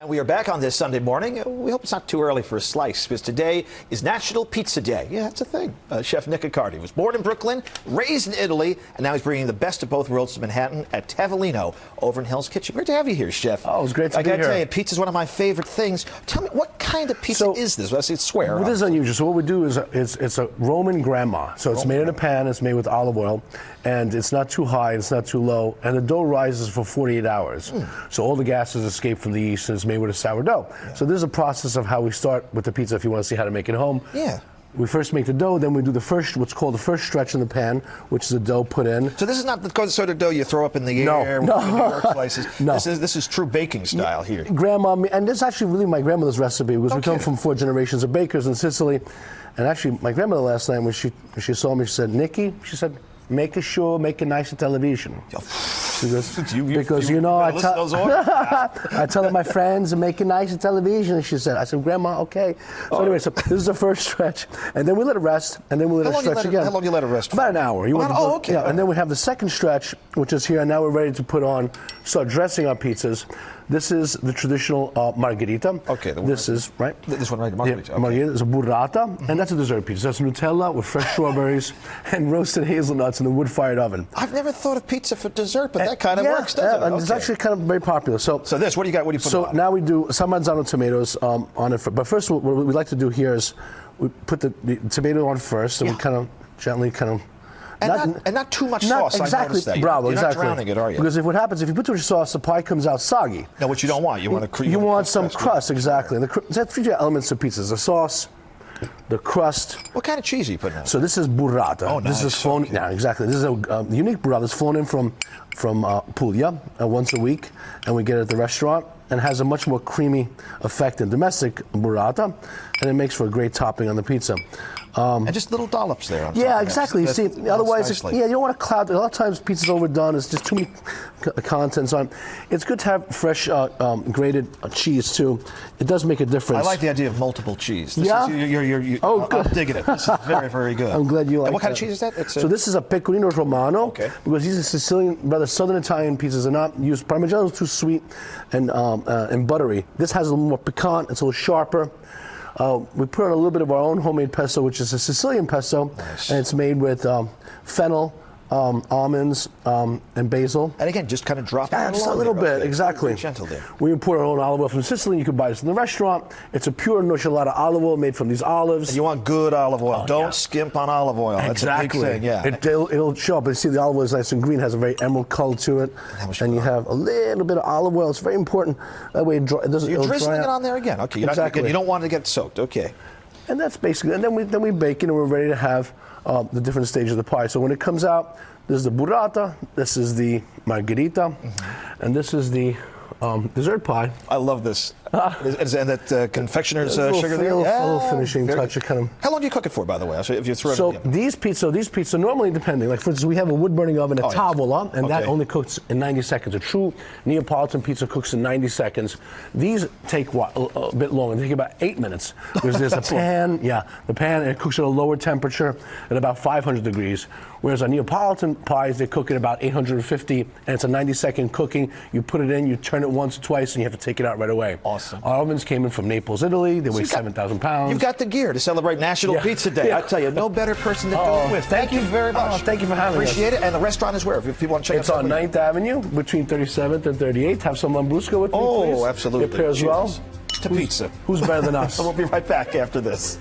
We are back on this Sunday morning. We hope it's not too early for a slice, because today is National Pizza Day. Yeah, that's a thing. Chef Nick Accardi was born in Brooklyn, raised in Italy, and now he's bringing the best of both worlds to Manhattan at Tavolino over in Hell's Kitchen. Great to have you here, Chef. Oh, it's great to be here. I got to tell you, pizza is one of my favorite things. Tell me, what kind of pizza is this? I see it's square. Well, this is unusual. So what we do is it's a Roman grandma. So it's made in a pan. It's made with olive oil, and it's not too high. It's not too low, and the dough rises for 48 hours. So all the gases escape from the yeast, and it's made with a sourdough. Yeah. So this is a process of how we start with the pizza if you want to see how to make it home. Yeah. We first make the dough, then we do what's called the first stretch in the pan, which is the dough put in. So this is not the sort of dough you throw up in the air. No. Places. No. This is true baking style here. Grandma, and this is actually really my grandmother's recipe, because we come from 4 generations of bakers in Sicily. And actually, my grandmother last night, when she saw me, she said, "Nicky," she said, make a nice television. Because I tell my friends, make a nice television. And she said, I said, Grandma, okay. So anyway, so this is the first stretch, and then we let it rest, and then we let it stretch again. How long do you let it rest for? About an hour. Okay. Yeah, and then we have the second stretch, which is here, and now we're ready to start dressing our pizzas. This is the traditional margherita. Okay. This is, right? This one, right? Margherita. Yeah, okay. Margherita is a burrata, and that's a dessert pizza. That's Nutella with fresh strawberries and roasted hazelnuts in the wood-fired oven. I've never thought of pizza for dessert, but that kind of works, doesn't it? And it's actually kind of very popular. So this, what do you got? What do you put on? So now we do some manzano tomatoes on it. But first, what we like to do here is we put the tomato on first, and we kind of gently And not too much sauce. Exactly. That. Bravo. You're Exactly. not drowning it, are you? Because what happens if you put too much sauce, the pie comes out soggy. No, what you don't want. You want to You want some crust, exactly. And that's 3 elements of pizzas: the sauce, the crust. What kind of cheese are you putting on? So this is burrata. Oh, nice. This is flown. Okay. Yeah, exactly. This is a unique burrata. It's flown in from Puglia once a week, and we get it at the restaurant, and has a much more creamy effect than domestic burrata, and it makes for a great topping on the pizza. And just little dollops there. Yeah, exactly. You see, otherwise, you don't want to cloud. A lot of times, pizza's overdone. It's just too many contents on. It's good to have fresh grated cheese too. It does make a difference. I like the idea of multiple cheese. Good. I'm digging it. This is very, very good. I'm glad you like it. And what kind of cheese is that? So this is a pecorino romano. Okay. Because these are Sicilian, rather southern Italian pizzas. They're not used. Parmigiano is too sweet and buttery. This has a little more piquant. It's a little sharper. We put on a little bit of our own homemade pesto, which is a Sicilian pesto, and it's made with fennel, almonds, and basil. And again, just kind of drop it just a little bit, exactly. Gentle there. We import our own olive oil from Sicily. You can buy this in the restaurant. It's a pure nocellara olive oil made from these olives. And you want good olive oil. Don't skimp on olive oil. That's a big thing, yeah. It'll show up. You see the olive oil is nice and green, has a very emerald color to it. And you have a little bit of olive oil. It's very important. That way it doesn't. You're drizzling it on there again. Okay. You don't want it to get soaked. Okay. And that's basically. And then we bake it, and we're ready to have the different stages of the pie. So when it comes out, this is the burrata, this is the margherita, and this is the dessert pie. I love this. And that confectioner's sugar there? A little finishing touch. How long do you cook it for, by the way? If you throw it in. These pizza normally, depending, like for instance, we have a wood-burning oven, a tavola, and that only cooks in 90 seconds. A true Neapolitan pizza cooks in 90 seconds. These take a bit longer. They take about 8 minutes. Because there's a pan, the pan, and it cooks at a lower temperature at about 500 degrees. Whereas our Neapolitan pies, they cook at about 850, and it's a 90-second cooking. You put it in, you turn it once or twice, and you have to take it out right away. Awesome. Our ovens came in from Naples, Italy. They weigh 7,000 pounds. You've got the gear to celebrate National Pizza Day. I tell you, no better person to go with. Thank you very much. Thank you for having us. Appreciate it. And the restaurant is where? If people want to check it out. It's on 9th Avenue, between 37th and 38th. Have some Lambrusco with me, please. Oh, absolutely. It pairs well. To pizza. Who's better than us? We'll be right back after this.